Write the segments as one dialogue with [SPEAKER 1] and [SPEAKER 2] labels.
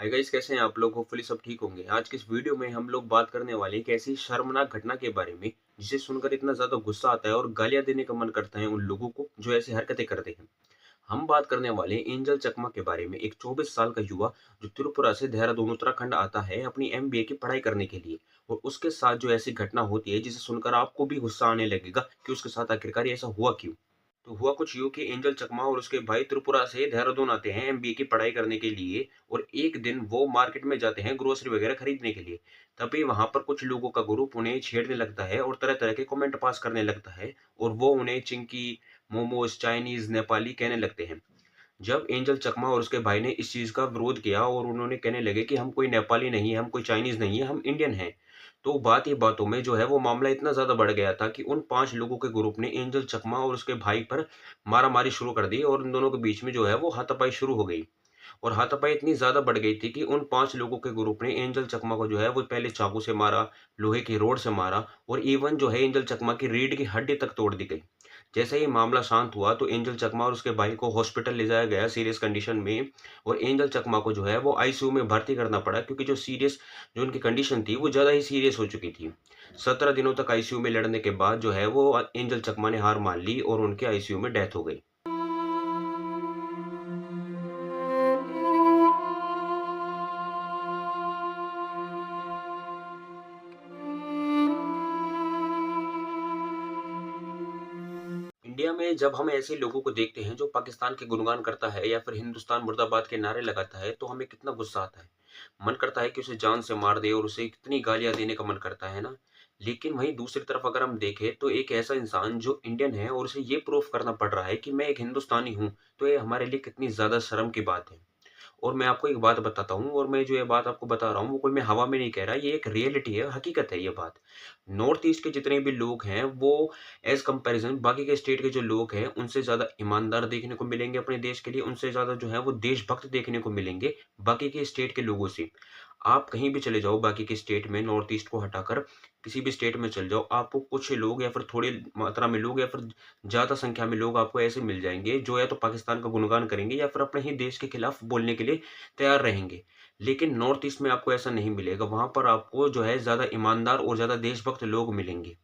[SPEAKER 1] Hi guys, कैसे हैं आप लोग। होपफुली सब ठीक होंगे। आज की इस वीडियो में हम लोग बात करने वाले हैं एक ऐसी शर्मनाक घटना के बारे में जिसे सुनकर इतना ज्यादा गुस्सा आता है और गालियां देने का मन करता है उन लोगों को जो ऐसी हरकतें करते हैं। हम बात करने वाले हैं एंजल चकमा के बारे में, एक 24 साल का युवा जो त्रिपुरा से देहरादून उत्तराखंड आता है अपनी एमबीए की पढ़ाई करने के लिए। और उसके साथ जो ऐसी घटना होती है जिसे सुनकर आपको भी गुस्सा आने लगेगा कि उसके साथ आखिरकार ऐसा हुआ क्यों। तो हुआ कुछ यूं कि एंजल चकमा और उसके भाई त्रिपुरा से देहरादून आते हैं एमबीए की पढ़ाई करने के लिए। और एक दिन वो मार्केट में जाते हैं ग्रोसरी वगैरह खरीदने के लिए। तभी वहां पर कुछ लोगों का ग्रुप उन्हें छेड़ने लगता है और तरह तरह के कमेंट पास करने लगता है। और वो उन्हें चिंकी, मोमोज, चाइनीज, नेपाली कहने लगते हैं। जब एंजल चकमा और उसके भाई ने इस चीज का विरोध किया और उन्होंने कहने लगे कि हम कोई नेपाली नहीं है, हम कोई चाइनीज नहीं है, हम इंडियन हैं। तो बात ही बातों में जो है वो मामला इतना ज्यादा बढ़ गया था कि उन 5 लोगों के ग्रुप ने एंजल चकमा और उसके भाई पर मारामारी शुरू कर दी और उन दोनों के बीच में जो है वो हाथापाई शुरू हो गई। और हाथापाई इतनी ज्यादा बढ़ गई थी कि उन 5 लोगों के ग्रुप ने एंजल चकमा को जो है वो पहले चाकू से मारा, लोहे की रोड से मारा और इवन जो है एंजल चकमा की रीढ़ की हड्डी तक तोड़ दी गई। जैसे ही मामला शांत हुआ तो एंजल चकमा और उसके भाई को हॉस्पिटल ले जाया गया सीरियस कंडीशन में। और एंजल चकमा को जो है वो आईसीयू में भर्ती करना पड़ा क्योंकि जो उनकी कंडीशन थी वो ज़्यादा ही सीरियस हो चुकी थी। 17 दिनों तक आईसीयू में लड़ने के बाद जो है वो एंजल चकमा ने हार मान ली और उनके आईसीयू में डेथ हो गई। इंडिया में जब हम ऐसे लोगों को देखते हैं जो पाकिस्तान के गुणगान करता है या फिर हिंदुस्तान मुर्दाबाद के नारे लगाता है तो हमें कितना गुस्सा आता है। मन करता है कि उसे जान से मार दे और उसे कितनी गालियां देने का मन करता है ना। लेकिन वहीं दूसरी तरफ अगर हम देखें तो एक ऐसा इंसान जो इंडियन है और उसे ये प्रूफ करना पड़ रहा है कि मैं एक हिंदुस्तानी हूँ, तो ये हमारे लिए कितनी ज्यादा शर्म की बात है। और मैं आपको एक बात बताता हूँ, और मैं जो ये बात आपको बता रहा हूँ वो कोई मैं हवा में नहीं कह रहा, ये एक रियलिटी है, हकीकत है ये बात। नॉर्थ ईस्ट के जितने भी लोग हैं वो एज कंपैरिजन बाकी के स्टेट के जो लोग हैं उनसे ज़्यादा ईमानदार देखने को मिलेंगे अपने देश के लिए, उनसे ज़्यादा जो है वो देशभक्त देखने को मिलेंगे बाकी के स्टेट के लोगों से। आप कहीं भी चले जाओ बाकी के स्टेट में, नॉर्थ ईस्ट को हटाकर किसी भी स्टेट में चले जाओ, आपको कुछ लोग या फिर थोड़ी मात्रा में लोग या फिर ज़्यादा संख्या में लोग आपको ऐसे मिल जाएंगे जो या तो पाकिस्तान का गुणगान करेंगे या फिर अपने ही देश के खिलाफ बोलने के लिए तैयार रहेंगे। लेकिन नॉर्थ ईस्ट में आपको ऐसा नहीं मिलेगा, वहां पर आपको जो है ज़्यादा ईमानदार और ज़्यादा देशभक्त लोग मिलेंगे।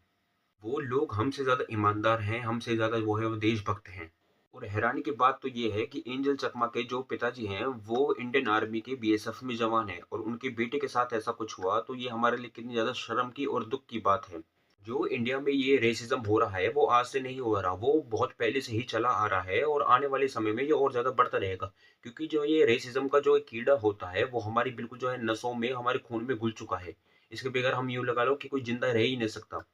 [SPEAKER 1] वो लोग हमसे ज़्यादा ईमानदार हैं, हमसे ज़्यादा वो है वो देशभक्त हैं। और हैरानी की बात तो ये है कि एंजल चकमा के जो पिताजी हैं वो इंडियन आर्मी के बीएसएफ में जवान हैं और उनके बेटे के साथ ऐसा कुछ हुआ तो ये हमारे लिए कितनी ज़्यादा शर्म की और दुख की बात है। जो इंडिया में ये रेसिज्म हो रहा है वो आज से नहीं हो रहा, वो बहुत पहले से ही चला आ रहा है और आने वाले समय में ये और ज़्यादा बढ़ता रहेगा। क्योंकि जो ये रेसिज्म का जो एक कीड़ा होता है वो हमारी बिल्कुल जो है नसों में, हमारे खून में घुल चुका है। इसके बगैर हम यूँ लगा लो कि कोई जिंदा रह ही नहीं सकता।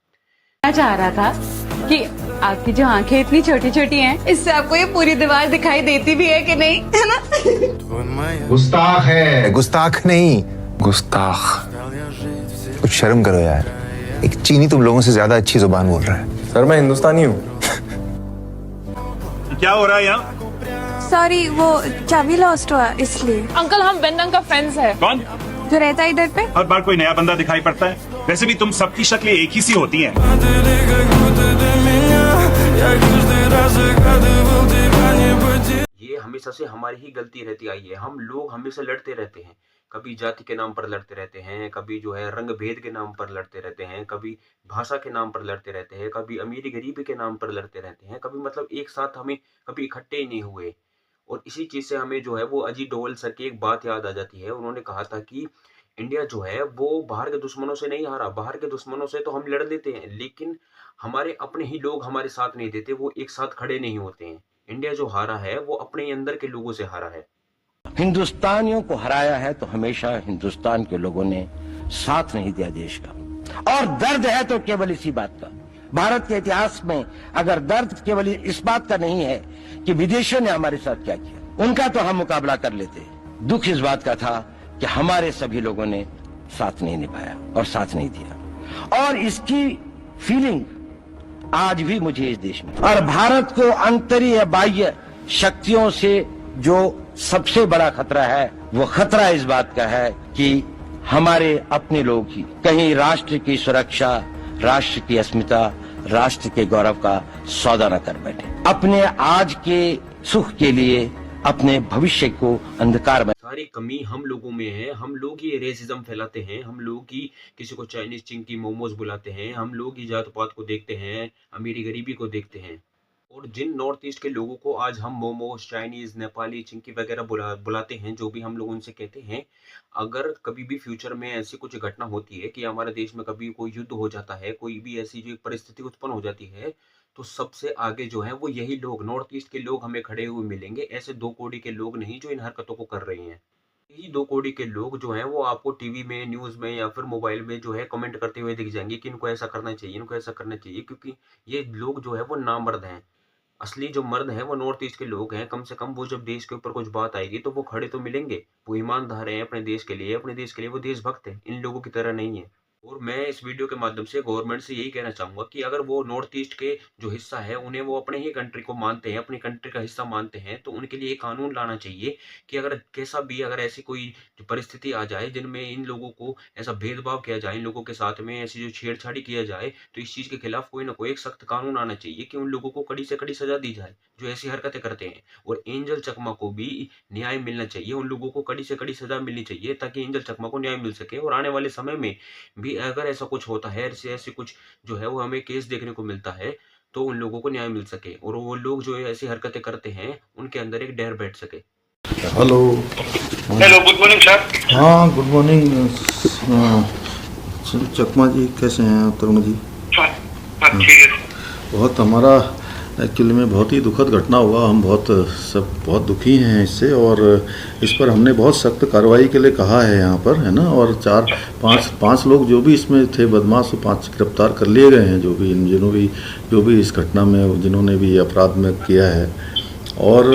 [SPEAKER 2] चाह रहा था कि आपकी जो आंखें इतनी छोटी छोटी हैं, इससे आपको ये पूरी दीवार दिखाई देती भी है कि नहीं, है ना?
[SPEAKER 3] गुस्ताख है।
[SPEAKER 4] गुस्ताख नहीं, गुस्ताख। कुछ शर्म करो यार, एक चीनी तुम लोगों से ज्यादा अच्छी जुबान बोल रहा है।
[SPEAKER 5] सर मैं हिंदुस्तानी हूँ।
[SPEAKER 3] क्या हो रहा है यहाँ?
[SPEAKER 6] सॉरी, वो चाबी लॉस्ट हुआ इसलिए।
[SPEAKER 2] अंकल, हम बेंदंग का फ्रेंड्स है
[SPEAKER 3] कौन?
[SPEAKER 6] जो रहता है इधर पे।
[SPEAKER 3] हर बार कोई नया बंदा दिखाई पड़ता है। वैसे भी तुम सबकी शक्लें एक ही सी होती हैं।
[SPEAKER 1] ये हमेशा से हमारी ही गलती रहती आई है। हम लोग हमेशा लड़ते रहते हैं, कभी जाति के नाम पर लड़ते रहते हैं, कभी जो है रंग भेद के नाम पर लड़ते रहते हैं, कभी भाषा के नाम पर लड़ते रहते हैं, कभी अमीरी गरीबी के नाम पर लड़ते रहते हैं, कभी मतलब एक साथ हमें कभी इकट्ठे ही नहीं हुए। और इसी चीज से हमें जो है वो अजीत डोभाल सर की एक बात याद आ जाती है। उन्होंने कहा था कि इंडिया जो है वो बाहर के दुश्मनों से नहीं हारा, बाहर के दुश्मनों से तो हम लड़ लेते हैं लेकिन हमारे अपने ही लोग हमारे साथ नहीं देते, वो एक साथ खड़े नहीं होते हैं। इंडिया जो हारा है वो अपने ही अंदर के लोगों से हारा है।
[SPEAKER 7] हिंदुस्तानियों को हराया है तो हमेशा हिंदुस्तान के लोगों ने साथ नहीं दिया देश का। और दर्द है तो केवल इसी बात का। भारत के इतिहास में अगर दर्द केवल इस बात का नहीं है कि विदेशियों ने हमारे साथ क्या किया, उनका तो हम मुकाबला कर लेते। दुख इस बात का था कि हमारे सभी लोगों ने साथ नहीं निभाया और साथ नहीं दिया। और इसकी फीलिंग आज भी मुझे इस देश में, और भारत को आंतरिक बाह्य शक्तियों से जो सबसे बड़ा खतरा है वो खतरा इस बात का है कि हमारे अपने लोग ही कहीं राष्ट्र की सुरक्षा, राष्ट्र की अस्मिता, राष्ट्र के गौरव का सौदा न कर बैठे, अपने आज के सुख के लिए अपने भविष्य को अंधकार में।
[SPEAKER 1] सारी कमी हम लोगों में है। हम लोग ही रेसिज्म फैलाते हैं, हम लोग ही किसी को चाइनीज चिंकी मोमोज बुलाते हैं, हम लोग ही जात पात को देखते हैं, अमीरी गरीबी को देखते हैं। और जिन नॉर्थ ईस्ट के लोगों को आज हम मोमोज, चाइनीज, नेपाली, चिंकी वगैरह बुलाते हैं, जो भी हम लोग उनसे कहते हैं, अगर कभी भी फ्यूचर में ऐसी कुछ घटना होती है कि हमारे देश में कभी कोई युद्ध हो जाता है, कोई भी ऐसी जो परिस्थिति उत्पन्न हो जाती है, तो सबसे आगे जो है वो यही लोग, नॉर्थ ईस्ट के लोग हमें खड़े हुए मिलेंगे। ऐसे 2 कौड़ी के लोग नहीं जो इन हरकतों को कर रहे हैं। यही 2 कौड़ी के लोग जो हैं वो आपको टीवी में, न्यूज़ में या फिर मोबाइल में जो है कमेंट करते हुए दिख जाएँगे कि इनको ऐसा करना चाहिए, इनको ऐसा करना चाहिए, क्योंकि ये लोग जो है वो नामर्द हैं। असली जो मर्द हैं वो नॉर्थ ईस्ट के लोग हैं। कम से कम वो जब देश के ऊपर कुछ बात आएगी तो वो खड़े तो मिलेंगे। वो ईमानदार हैं अपने देश के लिए, वो देशभक्त हैं। इन लोगों की तरह नहीं है। और मैं इस वीडियो के माध्यम से गवर्नमेंट से यही कहना चाहूँगा कि अगर वो नॉर्थ ईस्ट के जो हिस्सा है, उन्हें वो अपने ही कंट्री को मानते हैं, अपनी कंट्री का हिस्सा मानते हैं, तो उनके लिए एक कानून लाना चाहिए कि अगर कैसा भी अगर ऐसी कोई जो परिस्थिति आ जाए जिनमें इन लोगों को ऐसा भेदभाव किया जाए, इन लोगों के साथ में ऐसी जो छेड़छाड़ी किया जाए, तो इस चीज़ के खिलाफ कोई ना कोई एक सख्त कानून आना चाहिए कि उन लोगों को कड़ी से कड़ी सज़ा दी जाए, जो ऐसी हरकतें करते हैं। और एंजल चकमा को भी न्याय मिलना चाहिए, उन लोगों को कड़ी से कड़ी सज़ा मिलनी चाहिए ताकि एंजल चकमा को न्याय मिल सके। और आने वाले समय में भी अगर ऐसा कुछ होता है, ऐसे कुछ जो है वो हमें केस देखने को मिलता है, तो उन लोगों को न्याय मिल सके और वो लोग जो ऐसी हरकतें करते हैं, उनके अंदर एक डर बैठ सके।
[SPEAKER 5] Hello
[SPEAKER 8] hello, good morning sir.
[SPEAKER 5] हाँ, गुड मॉर्निंग। चकमा जी कैसे हैं तरुण जी?
[SPEAKER 8] हाँ, ठीक है।
[SPEAKER 5] बहुत हमारा एक्चुअली में बहुत ही दुखद घटना हुआ। हम बहुत दुखी हैं इससे, और इस पर हमने बहुत सख्त कार्रवाई के लिए कहा है यहाँ पर, है ना। और 4-5 लोग जो भी इसमें थे बदमाश, 5 गिरफ्तार कर लिए गए हैं, जो भी इस घटना में जिन्होंने भी अपराध में किया है। और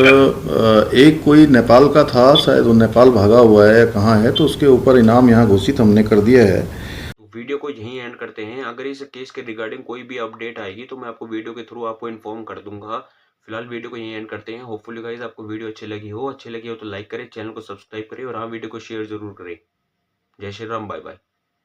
[SPEAKER 5] एक कोई नेपाल का था, शायद वो नेपाल भागा हुआ है, कहाँ है, तो उसके ऊपर इनाम यहाँ घोषित हमने कर दिया है।
[SPEAKER 1] वीडियो को यहीं एंड करते हैं। अगर इस केस के रिगार्डिंग कोई भी अपडेट आएगी तो मैं आपको वीडियो के थ्रू आपको इन्फॉर्म कर दूंगा। फिलहाल वीडियो को यहीं एंड करते हैं। होपफुली गाइस आपको वीडियो अच्छी लगी हो तो लाइक करें, चैनल को सब्सक्राइब करें और हाँ, वीडियो को शेयर जरूर करें। जय श्री राम, बाय बाय।